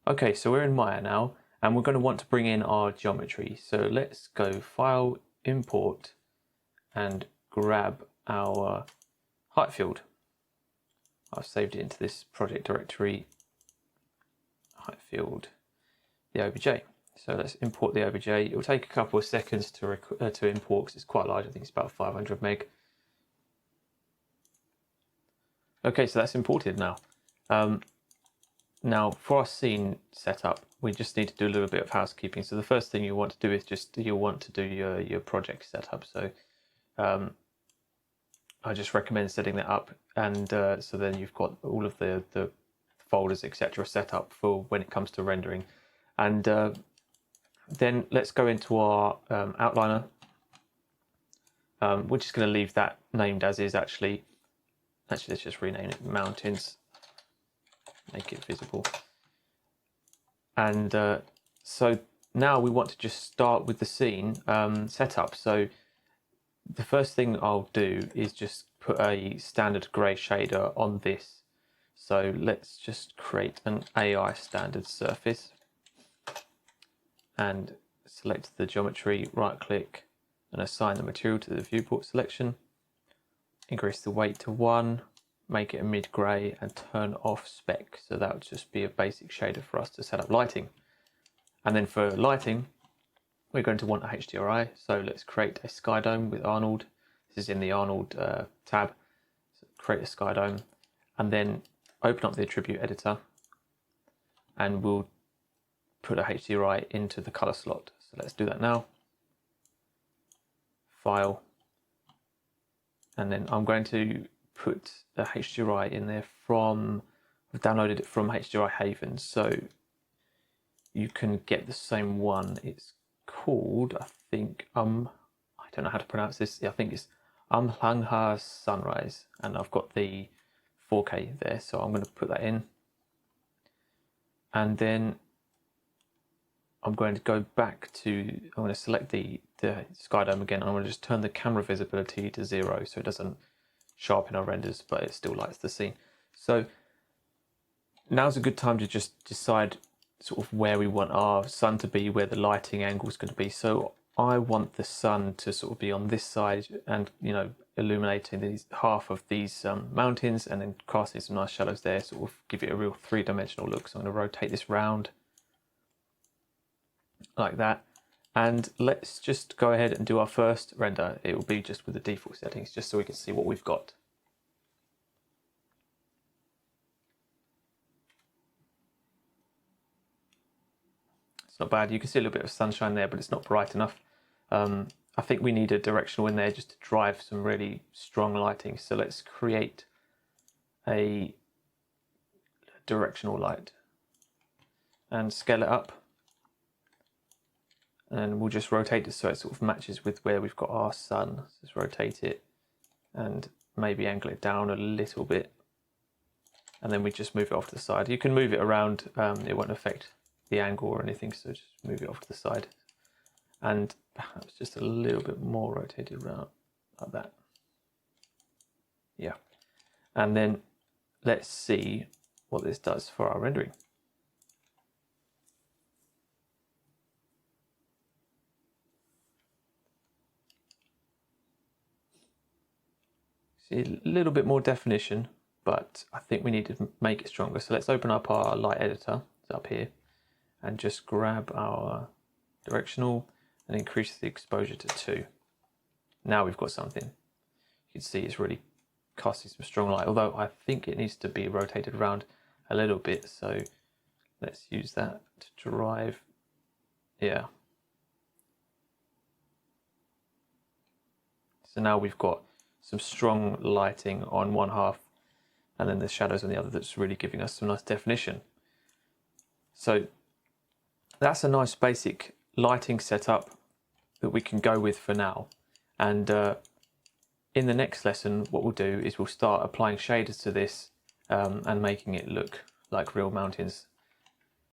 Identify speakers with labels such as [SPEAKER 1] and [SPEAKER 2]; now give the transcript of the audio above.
[SPEAKER 1] Okay, so we're in Maya now, and we're going to want to bring in our geometry. So let's go File, Import, and grab our height field. I've saved it into this project directory, height field, the OBJ. So let's import the OBJ. It will take a couple of seconds to import because it's quite large. I think it's about 500 meg. Okay, so that's imported now. Now for our scene setup, we just need to do a little bit of housekeeping. So the first thing you want to do is you'll want to do your project setup. So I just recommend setting that up, and so then you've got all of the folders, etc., set up for when it comes to rendering. And then let's go into our outliner. We're just going to leave that named as is. Actually, let's just rename it mountains. Make it visible. And so now we want to just start with the scene setup. So the first thing I'll do is just put a standard grey shader on this. So let's just create an AI standard surface and select the geometry, right click and assign the material to the viewport selection. Increase the weight to 1, make it a mid grey and turn off spec. So that would just be a basic shader for us to set up lighting. And then for lighting, we're going to want a HDRI. So let's create a sky dome with Arnold. This is in the Arnold tab. So create a sky dome and then open up the attribute editor and we'll put a HDRI into the color slot. So let's do that now. File. And then I'm going to put a HDRI in there from, I've downloaded it from HDRI Haven. So you can get the same one. It's called, I think, I don't know how to pronounce this. I think it's Amhlangha Sunrise, and I've got the 4K there, so I'm going to put that in. And then I'm going to go back to, I'm going to select the sky dome again. I'm going to just turn the camera visibility to 0 so it doesn't sharpen our renders, but it still lights the scene. So now's a good time to just decide sort of where we want our sun to be, where the lighting angle is going to be. So I want the sun to sort of be on this side and, you know, illuminating these half of these mountains and then casting some nice shadows there, sort of give it a real three-dimensional look. So I'm going to rotate this round like that. And let's just go ahead and do our first render. It will be just with the default settings, just so we can see what we've got. It's not bad. You can see a little bit of sunshine there, but it's not bright enough. I think we need a directional in there just to drive some really strong lighting. So let's create a directional light and scale it up. And we'll just rotate it so it sort of matches with where we've got our sun. Just rotate it and maybe angle it down a little bit. And then we just move it off to the side. You can move it around, it won't affect the angle or anything, so just move it off to the side. And perhaps just a little bit more rotated around like that. Yeah. And then let's see what this does for our rendering. See a little bit more definition, but I think we need to make it stronger. So let's open up our light editor, it's up here, and just grab our directional and increase the exposure to 2. Now we've got something. You can see it's really casting some strong light, although I think it needs to be rotated around a little bit. So let's use that to drive. Yeah. So now we've got some strong lighting on one half and then the shadows on the other that's really giving us some nice definition. So that's a nice basic lighting setup that we can go with for now. And in the next lesson, what we'll do is we'll start applying shaders to this and making it look like real mountains.